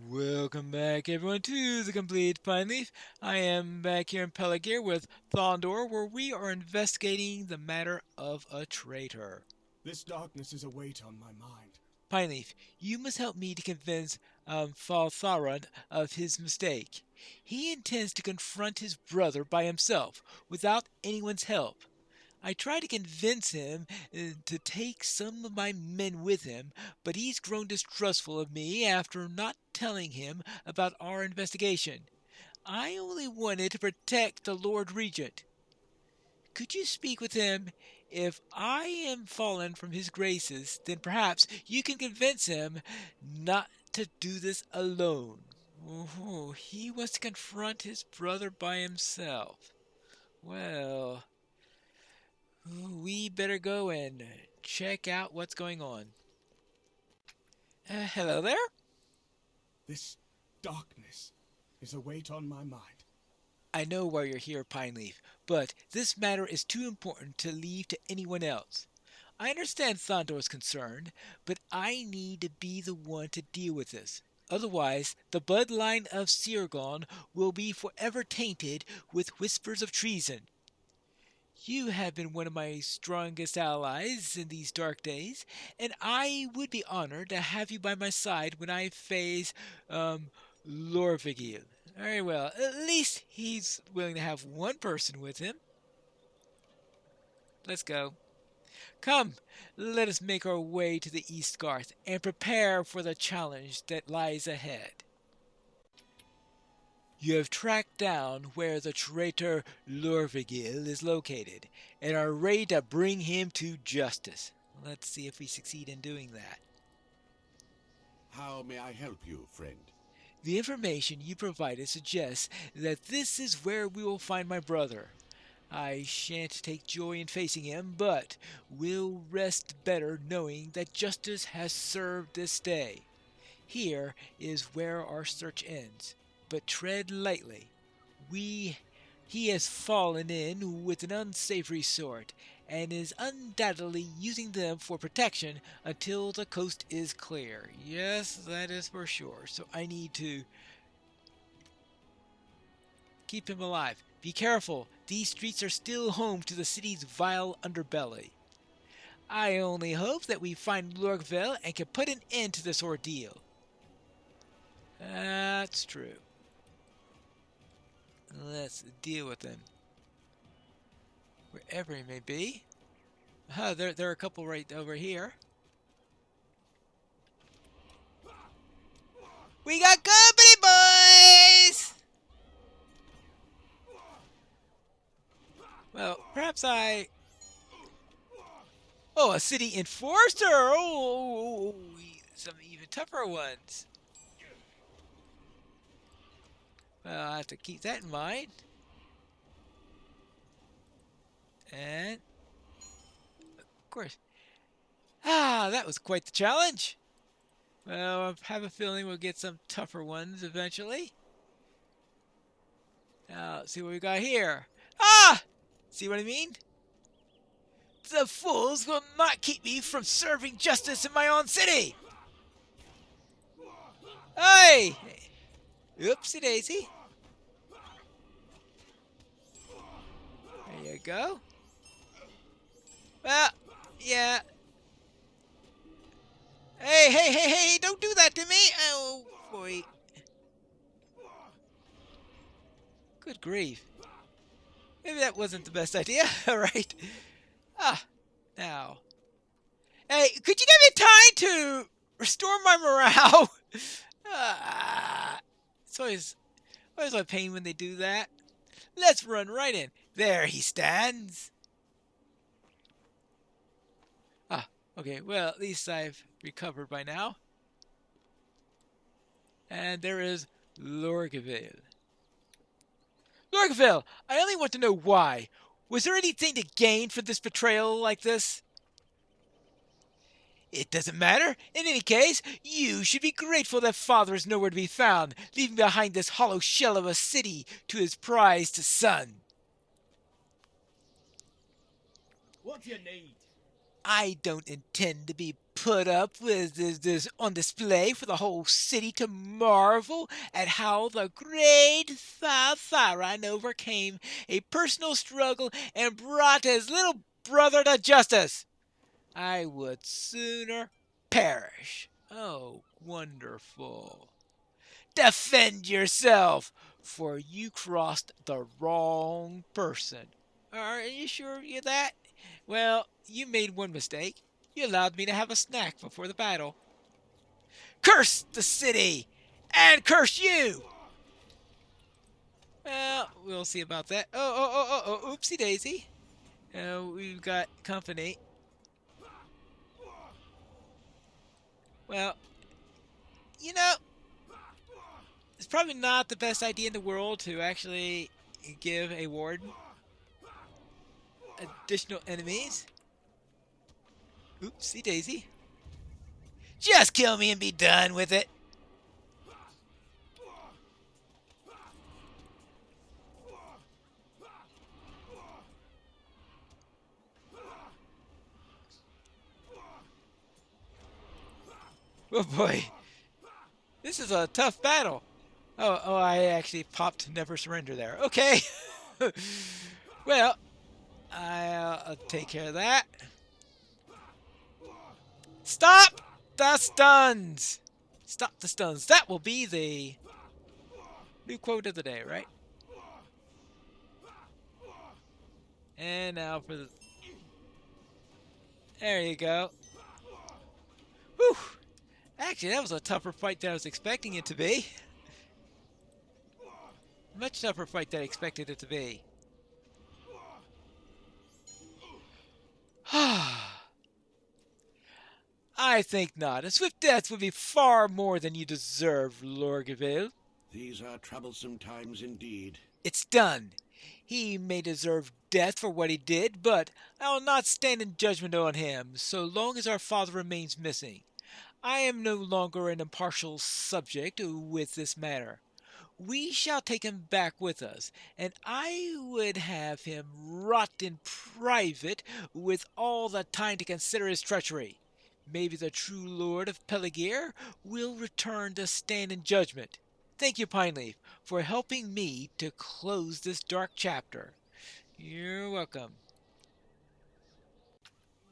Welcome back, everyone, to the Complete Pineleaf. I am back here in Peligir with Thondor, where we are investigating the matter of a traitor. This darkness is a weight on my mind. Pineleaf, you must help me to convince Faltharan of his mistake. He intends to confront his brother by himself, without anyone's help. I tried to convince him to take some of my men with him, but he's grown distrustful of me after not telling him about our investigation. I only wanted to protect the Lord Regent. Could you speak with him? If I am fallen from his graces, then perhaps you can convince him not to do this alone. Oh, he wants to confront his brother by himself. Well, we better go and check out what's going on. Hello there? This darkness is a weight on my mind. I know why you're here, Pineleaf, but this matter is too important to leave to anyone else. I understand Thondor's concerned, but I need to be the one to deal with this. Otherwise, the bloodline of Sirgon will be forever tainted with whispers of treason. You have been one of my strongest allies in these dark days, and I would be honored to have you by my side when I face, Lorvigil. Very well. At least he's willing to have one person with him. Let's go. Come, let us make our way to the East Garth and prepare for the challenge that lies ahead. You have tracked down where the traitor Lorvigil is located and are ready to bring him to justice. Let's see if we succeed in doing that. How may I help you, friend? The information you provided suggests that this is where we will find my brother. I shan't take joy in facing him, but will rest better knowing that justice has served this day. Here is where our search ends, but tread lightly. He has fallen in with an unsavory sort, and is undoubtedly using them for protection until the coast is clear. Yes, that is for sure. So I need to keep him alive. Be careful, these streets are still home to the city's vile underbelly. I only hope that we find Lorgvel and can put an end to this ordeal. That's true. Let's deal with him. Wherever he may be. There are a couple right over here. We got company, boys! Well, perhaps I... Oh, a city enforcer! Oh, some even tougher ones. Well, I'll have to keep that in mind. And... Of course. That was quite the challenge. Well, I have a feeling we'll get some tougher ones eventually. Now, let's see what we got here. See what I mean? The fools will not keep me from serving justice in my own city! Hey! Oopsie daisy. There you go. Well, yeah. Hey, don't do that to me! Oh, boy. Good grief. Maybe that wasn't the best idea. Alright. Now. Hey, could you give me time to restore my morale? It's always a pain when they do that. Let's run right in. There he stands. Okay, well, at least I've recovered by now. And there is Lorgville. Lorgville, I only want to know why. Was there anything to gain for this betrayal like this? It doesn't matter. In any case, you should be grateful that father is nowhere to be found, leaving behind this hollow shell of a city to his prized son. What do you need? I don't intend to be put up with this on display for the whole city to marvel at how the great Tharan overcame a personal struggle and brought his little brother to justice. I would sooner perish. Oh, wonderful. Defend yourself, for you crossed the wrong person. Are you sure you're that? Well, you made one mistake. You allowed me to have a snack before the battle. Curse the city! And curse you! Well, we'll see about that. Oh, oopsie daisy. We've got company. Well, you know, it's probably not the best idea in the world to actually give a warden additional enemies. Oopsie daisy. Just kill me and be done with it. Oh boy. This is a tough battle. Oh, I actually popped Never Surrender there. Okay. Well, I'll take care of that. Stop the stuns! Stop the stuns. That will be the new quote of the day, right? And now for the... There you go. Whew! Actually, that was a tougher fight than I was expecting it to be. Much tougher fight than I expected it to be. I think not. A swift death would be far more than you deserve, Lorgeville. These are troublesome times indeed. It's done. He may deserve death for what he did, but I will not stand in judgment on him so long as our father remains missing. I am no longer an impartial subject with this matter. We shall take him back with us, and I would have him rot in private with all the time to consider his treachery. Maybe the true lord of Pelagier will return to stand in judgment. Thank you, Pineleaf, for helping me to close this dark chapter. You're welcome.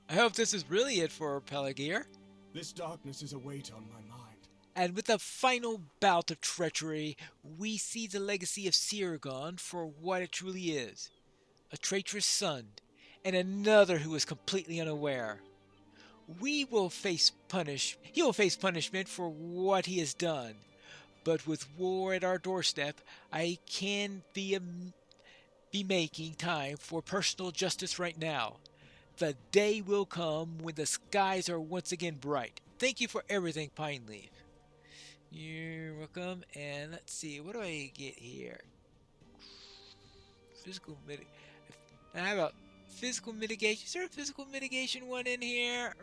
I hope this is really it for Pelagier. This darkness is a weight on my mind. And with a final bout of treachery, we see the legacy of Sirgon for what it truly is. A traitorous son, and another who is completely unaware. He will face punishment for what he has done. But with war at our doorstep, I can be making time for personal justice right now. The day will come when the skies are once again bright. Thank you for everything, Pineleaf. You're welcome. And let's see, what do I get here? Physical mitigation. How about physical mitigation? Is there a physical mitigation one in here?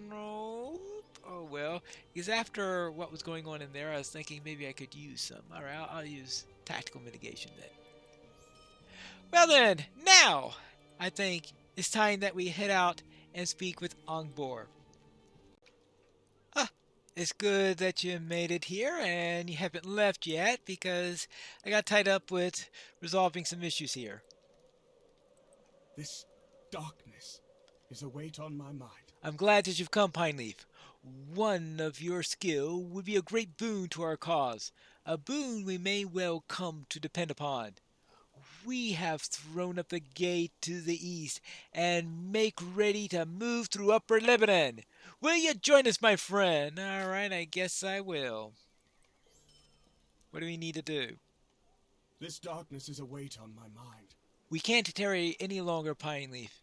No. Oh well, because after what was going on in there, I was thinking maybe I could use some. All right, I'll use tactical mitigation then. Well then, now I think it's time that we head out and speak with Angbor. It's good that you made it here and you haven't left yet because I got tied up with resolving some issues here. This darkness is a weight on my mind. I'm glad that you've come, Pineleaf. One of your skill would be a great boon to our cause, a boon we may well come to depend upon. We have thrown up the gate to the east and make ready to move through Upper Lebanon. Will you join us, my friend? All right, I guess I will. What do we need to do? This darkness is a weight on my mind. We can't tarry any longer, Pineleaf.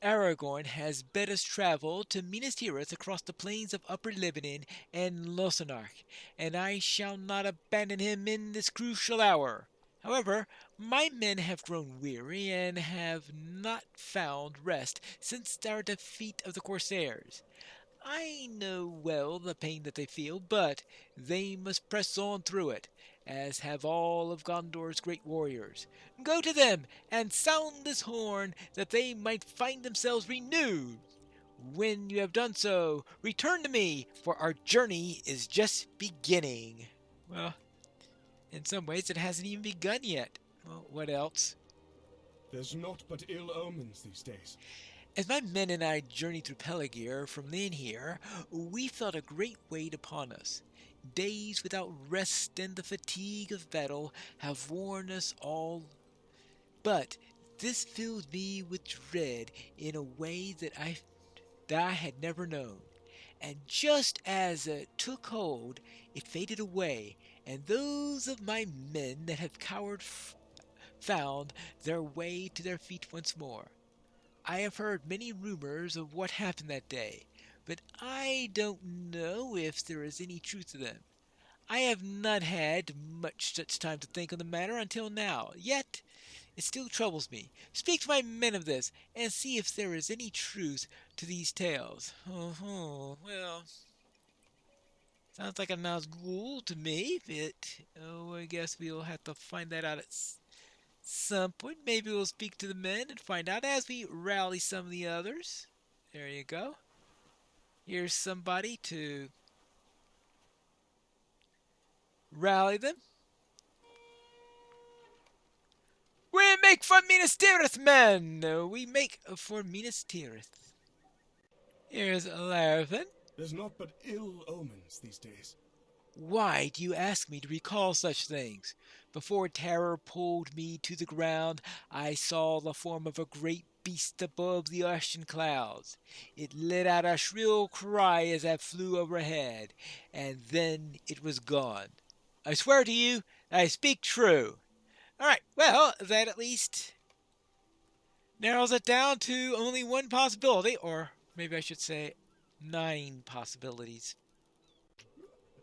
Aragorn has bid us travel to Minas Tirith across the plains of Upper Lebanon and Losanark, and I shall not abandon him in this crucial hour. However, my men have grown weary and have not found rest since our defeat of the Corsairs. I know well the pain that they feel, but they must press on through it, as have all of Gondor's great warriors. Go to them and sound this horn that they might find themselves renewed. When you have done so, return to me, for our journey is just beginning. Well, in some ways, it hasn't even begun yet. Well, what else? There's naught but ill omens these days. As my men and I journeyed through Peligir from then here, we felt a great weight upon us. Days without rest and the fatigue of battle have worn us all, but this filled me with dread in a way that I had never known. And just as it took hold, it faded away, and those of my men that had cowered found their way to their feet once more. I have heard many rumors of what happened that day, but I don't know if there is any truth to them. I have not had much such time to think on the matter until now, yet it still troubles me. Speak to my men of this, and see if there is any truth to these tales. Well, sounds like a Nazgul to me, but I guess we'll have to find that out at some point. Maybe we'll speak to the men and find out as we rally some of the others. There you go. Here's somebody to rally them. We make for Minas Tirith, men! We make for Minas Tirith. Here's Larafin. There's naught but ill omens these days. Why do you ask me to recall such things? Before terror pulled me to the ground, I saw the form of a great beast above the ocean clouds. It let out a shrill cry as I flew overhead, and then it was gone. I swear to you, I speak true. All right, well, that at least narrows it down to only one possibility, or maybe I should say 9 possibilities.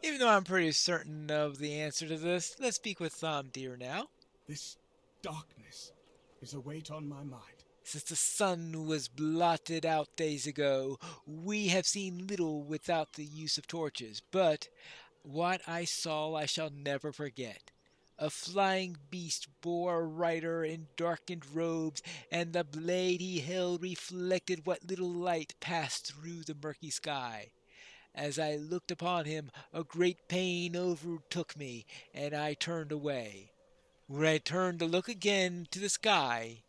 Even though I'm pretty certain of the answer to this, let's speak with Thomdir now. This darkness is a weight on my mind. Since the sun was blotted out days ago, we have seen little without the use of torches, but what I saw I shall never forget. A flying beast bore a rider in darkened robes, and the blade he held reflected what little light passed through the murky sky. As I looked upon him, a great pain overtook me, and I turned away. When I turned to look again to the sky,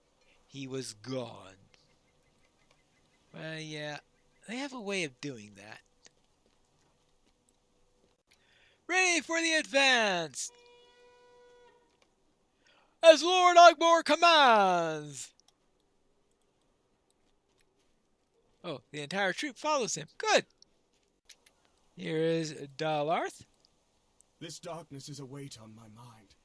he was gone. Well, yeah, they have a way of doing that. Ready for the advance! As Lord Ogbor commands! Oh, the entire troop follows him. Good! Here is Dalarth. This darkness is a weight on my mind.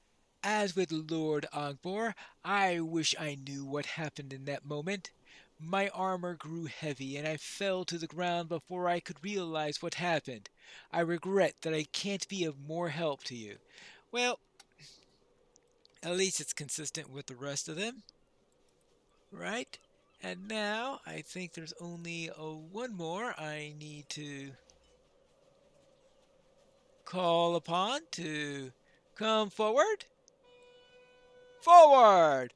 As with Lord Ogbor, I wish I knew what happened in that moment. My armor grew heavy, and I fell to the ground before I could realize what happened. I regret that I can't be of more help to you. Well, at least it's consistent with the rest of them. Right? And now, I think there's only one more I need to call upon to come forward. Forward!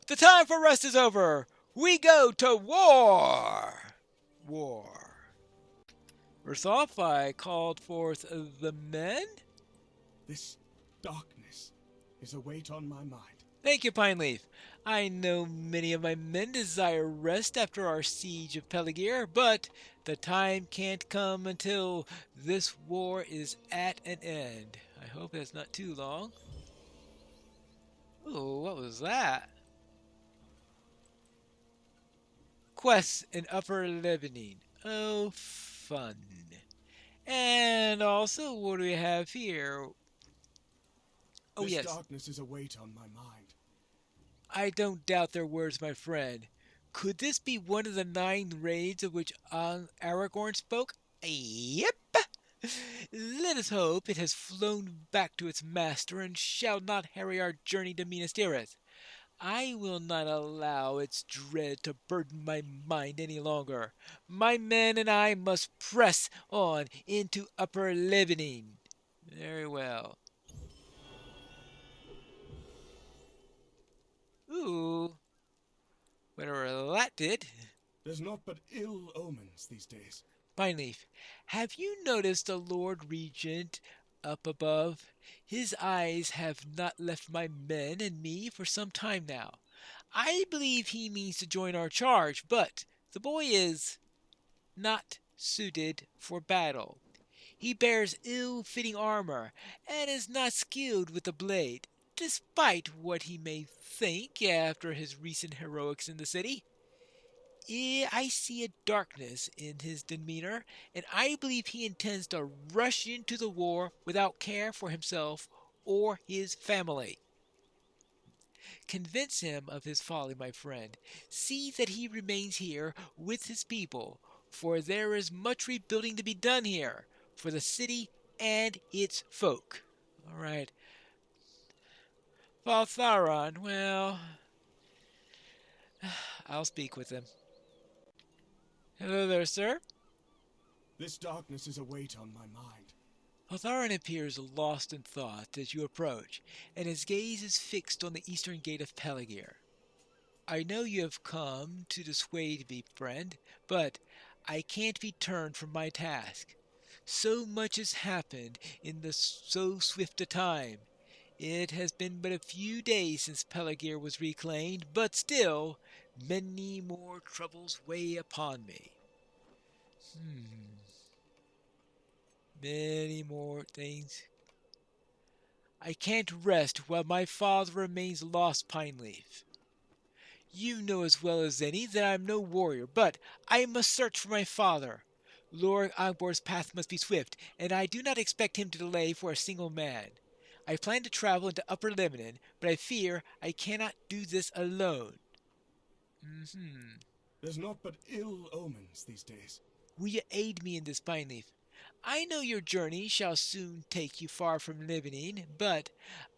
The time for rest is over. We go to war! War. First off, I called forth the men. This darkness is a weight on my mind. Thank you, Pineleaf. I know many of my men desire rest after our siege of Peligir, but the time can't come until this war is at an end. I hope that's not too long. Oh, what was that? Quests in Upper Lebanon. Oh, fun. And also, what do we have here? Oh, this yes. darkness is a weight on my mind. I don't doubt their words, my friend. Could this be one of the 9 raids of which Aragorn spoke? Yep. Let us hope it has flown back to its master and shall not harry our journey to Minas Tirith. I will not allow its dread to burden my mind any longer. My men and I must press on into Upper Lebanon. Very well. Ooh. Whatever that did. There's naught but ill omens these days. Pineleaf, have you noticed the Lord Regent up above? His eyes have not left my men and me for some time now. I believe he means to join our charge, but the boy is not suited for battle. He bears ill-fitting armor and is not skilled with the blade, despite what he may think after his recent heroics in the city. I see a darkness in his demeanor, and I believe he intends to rush into the war without care for himself or his family. Convince him of his folly, my friend. See that he remains here with his people, for there is much rebuilding to be done here for the city and its folk. All right. Valtharon, well, I'll speak with him. Hello there, sir. This darkness is a weight on my mind. Valtharon appears lost in thought as you approach, and his gaze is fixed on the eastern gate of Peligir. I know you have come to dissuade me, friend, but I can't be turned from my task. So much has happened in so swift a time. It has been but a few days since Peligir was reclaimed, but still, many more troubles weigh upon me. Many more things. I can't rest while my father remains lost, Pineleaf. You know as well as any that I am no warrior, but I must search for my father. Lord Agbor's path must be swift, and I do not expect him to delay for a single man. I plan to travel into Upper Lebanon, but I fear I cannot do this alone. There's naught but ill omens these days. Will you aid me in this, Pineleaf? I know your journey shall soon take you far from Lebanon, but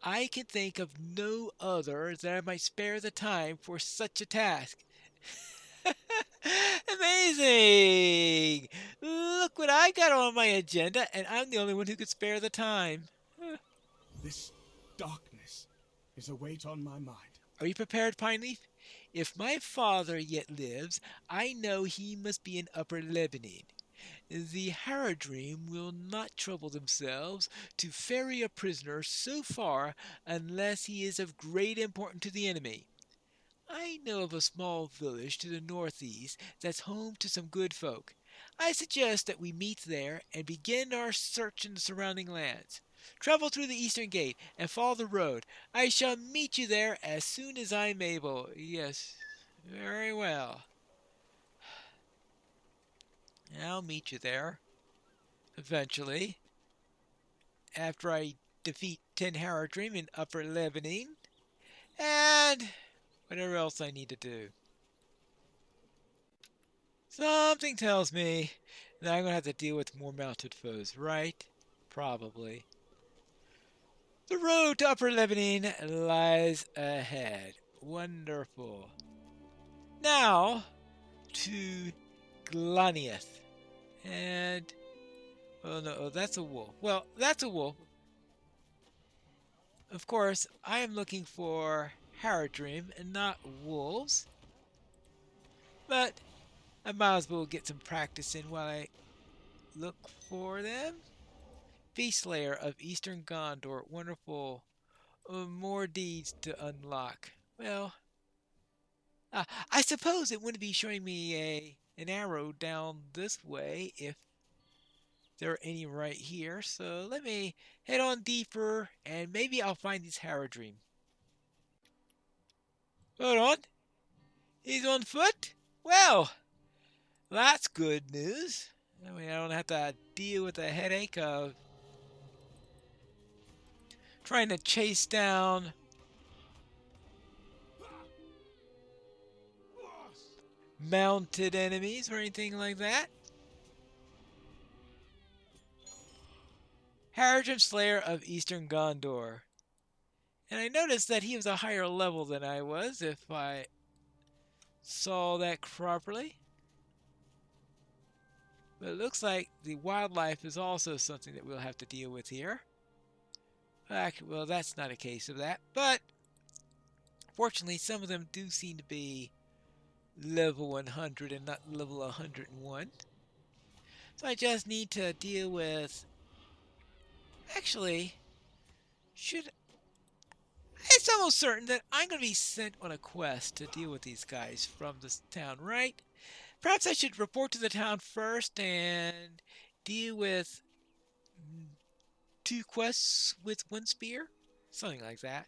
I can think of no other that I might spare the time for such a task. Amazing! Look what I got on my agenda, and I'm the only one who could spare the time. This darkness is a weight on my mind. Are you prepared, Pineleaf? If my father yet lives, I know he must be in Upper Lebanon. The Haradrim will not trouble themselves to ferry a prisoner so far unless he is of great importance to the enemy. I know of a small village to the northeast that's home to some good folk. I suggest that we meet there and begin our search in the surrounding lands. Travel through the eastern gate and follow the road. I shall meet you there as soon as I am able. Yes, very well. I'll meet you there, eventually, after I defeat 10 Haradrim in Upper Lebanon, and whatever else I need to do. Something tells me that I'm going to have to deal with more mounted foes, right? Probably. The road to Upper Lebanon lies ahead. Wonderful. Now, to Glaniath. And, oh no, that's a wolf. Well, that's a wolf. Of course, I am looking for Haradrim and not wolves. But I might as well get some practice in while I look for them. Beastslayer of Eastern Gondor. Wonderful. More deeds to unlock. Well, I suppose it wouldn't be showing me an arrow down this way if there are any right here. So let me head on deeper and maybe I'll find these Haradrim. Hold on. He's on foot? Well, that's good news. I mean, I don't have to deal with the headache of trying to chase down mounted enemies or anything like that. Haradrim Slayer of Eastern Gondor. And I noticed that he was a higher level than I was, if I saw that properly. But it looks like the wildlife is also something that we'll have to deal with here. Well, that's not a case of that, but fortunately some of them do seem to be level 100 and not level 101. So I just need to deal with... Actually, should... It's almost certain that I'm going to be sent on a quest to deal with these guys from this town, right? Perhaps I should report to the town first and deal with 2 quests with 1 spear? Something like that.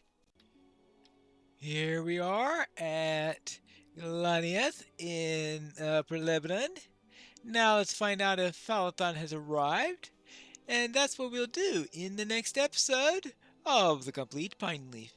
Here we are at Goliath in Upper Lebanon. Now let's find out if Phalathon has arrived. And that's what we'll do in the next episode of The Complete Pineleaf.